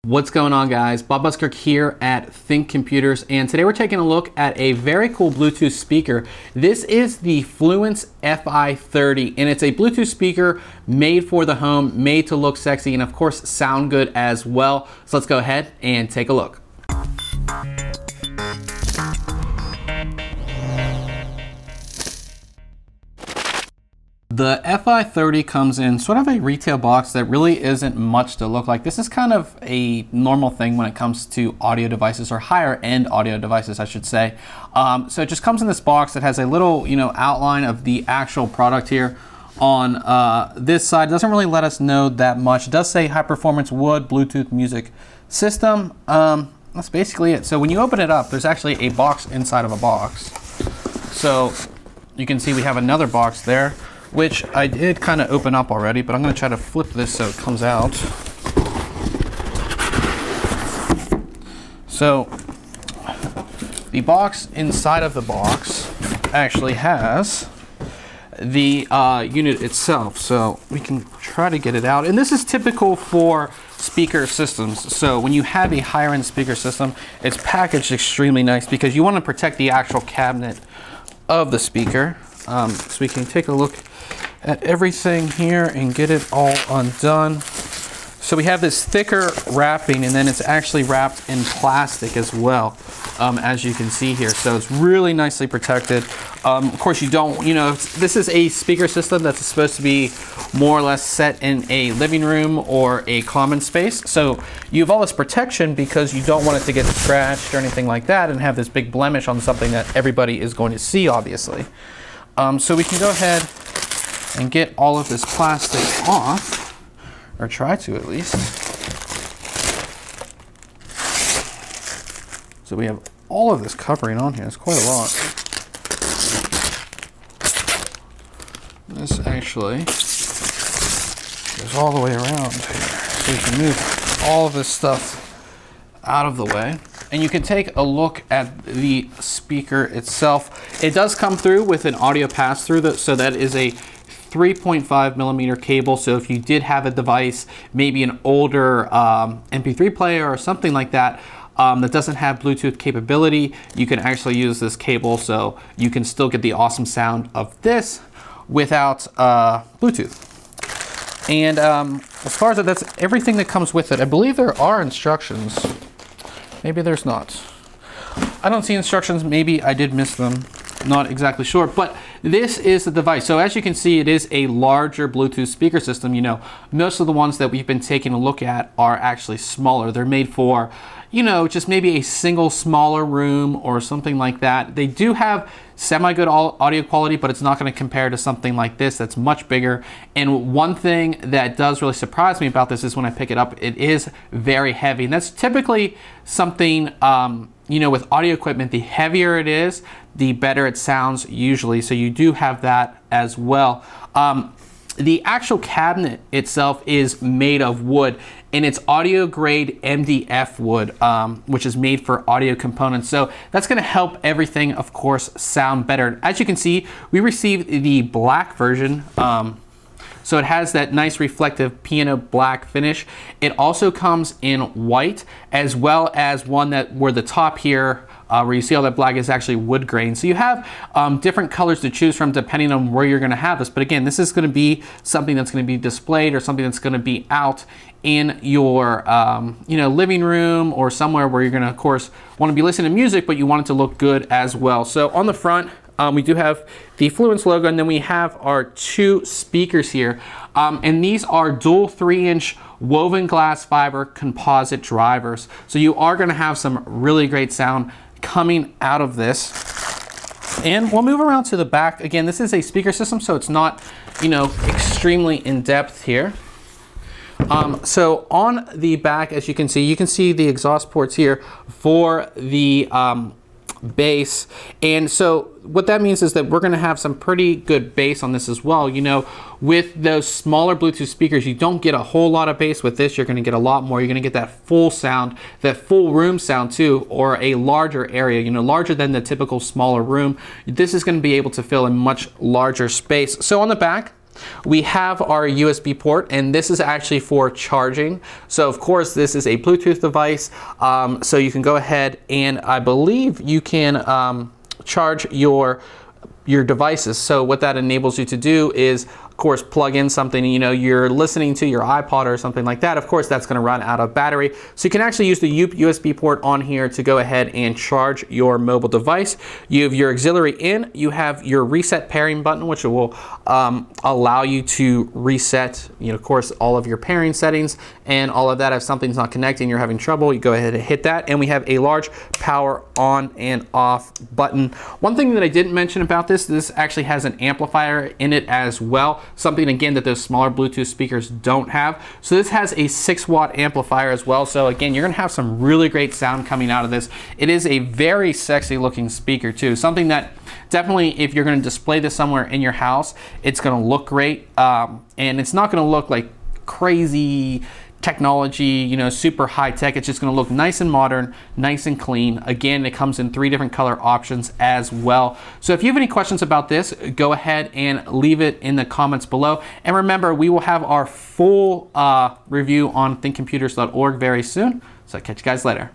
What's going on, guys? Bob Buskirk here at ThinkComputers, and today we're taking a look at a very cool Bluetooth speaker. This is the Fluance Fi30, and it's a Bluetooth speaker made for the home, made to look sexy, and of course sound good as well. So let's go ahead and take a look. The Fi30 comes in sort of a retail box that really isn't much to look like. This is kind of a normal thing when it comes to audio devices, or higher end audio devices, I should say. So it just comes in this box that has a little, outline of the actual product here. On this side, it doesn't really let us know that much. It does say high performance wood Bluetooth music system. That's basically it. So when you open it up, there's actually a box inside of a box. So you can see we have another box there, which I did kind of open up already, but I'm going to try to flip this so it comes out. So the box inside of the box actually has the unit itself, so we can try to get it out. And this is typical for speaker systems. So when you have a higher end speaker system, it's packaged extremely nice because you want to protect the actual cabinet of the speaker. So we can take a look at everything here and get it all undone. So we have this thicker wrapping, and then it's actually wrapped in plastic as well, as you can see here. So it's really nicely protected. Of course, you don't, this is a speaker system that's supposed to be more or less set in a living room or a common space. So you have all this protection because you don't want it to get scratched or anything like that and have this big blemish on something that everybody is going to see, obviously. So we can go ahead and get all of this plastic off, or try to at least. So we have all of this covering on here. It's quite a lot. This actually goes all the way around here. So you can move all of this stuff out of the way. And you can take a look at the speaker itself. It does come through with an audio pass-through, so that is a 3.5 millimeter cable. So if you did have a device, maybe an older MP3 player or something like that, that doesn't have Bluetooth capability, you can actually use this cable, so you can still get the awesome sound of this without Bluetooth. And as far as that's everything that comes with it. I believe there are instructions. Maybe there's not. I don't see instructions. Maybe I did miss them. Not exactly sure, but this is the device. So as you can see, it is a larger Bluetooth speaker system. Most of the ones that we've been taking a look at are actually smaller. They're made for, just maybe a single smaller room or something like that. They do have semi-good audio quality, but it's not going to compare to something like this that's much bigger. And one thing that does really surprise me about this is when I pick it up, it is very heavy. And that's typically something, with audio equipment, the heavier it is, the better it sounds usually. So you do have that as well. The actual cabinet itself is made of wood, and it's audio grade MDF wood, which is made for audio components. So that's gonna help everything, of course, sound better. As you can see, we received the black version. So it has that nice reflective piano black finish. It also comes in white, as well as one where the top here, where you see all that black, is actually wood grain. So you have different colors to choose from depending on where you're gonna have this. But again, this is gonna be something that's gonna be displayed, or something that's gonna be out in your living room, or somewhere where you're gonna, of course, wanna be listening to music, but you want it to look good as well. So on the front, we do have the Fluance logo, and then we have our two speakers here. And these are dual 3-inch woven glass fiber composite drivers. So you are gonna have some really great sound coming out of this. And we'll move around to the back. Again, this is a speaker system, so it's not, extremely in depth here. So on the back, as you can see the exhaust ports here for the bass. And so what that means is that we're going to have some pretty good bass on this as well. With those smaller Bluetooth speakers, you don't get a whole lot of bass. With this, you're going to get a lot more. You're going to get that full sound, that full room sound too, or a larger area, larger than the typical smaller room. This is going to be able to fill a much larger space. So on the back, we have our USB port, and this is actually for charging. So of course this is a Bluetooth device, so you can go ahead and I believe you can charge your devices. So what that enables you to do is, of course, plug in something, you know, you're listening to your iPod or something like that. Of course, that's going to run out of battery. So you can actually use the USB port on here to go ahead and charge your mobile device. You have your auxiliary in, you have your reset pairing button, which will allow you to reset, you know, of course, all of your pairing settings and all of that. If something's not connecting, you're having trouble, you go ahead and hit that. And we have a large power on and off button. One thing that I didn't mention about this actually has an amplifier in it as well. Something again that those smaller Bluetooth speakers don't have. So this has a 6-watt amplifier as well. So again, you're gonna have some really great sound coming out of this. It is a very sexy looking speaker too. Something that definitely, if you're gonna display this somewhere in your house, it's gonna look great. And it's not gonna look like crazy technology, you know, super high tech. It's just going to look nice and modern, nice and clean. Again, it comes in 3 different color options as well. So if you have any questions about this, go ahead and leave it in the comments below. And remember, we will have our full review on thinkcomputers.org very soon. So I'll catch you guys later.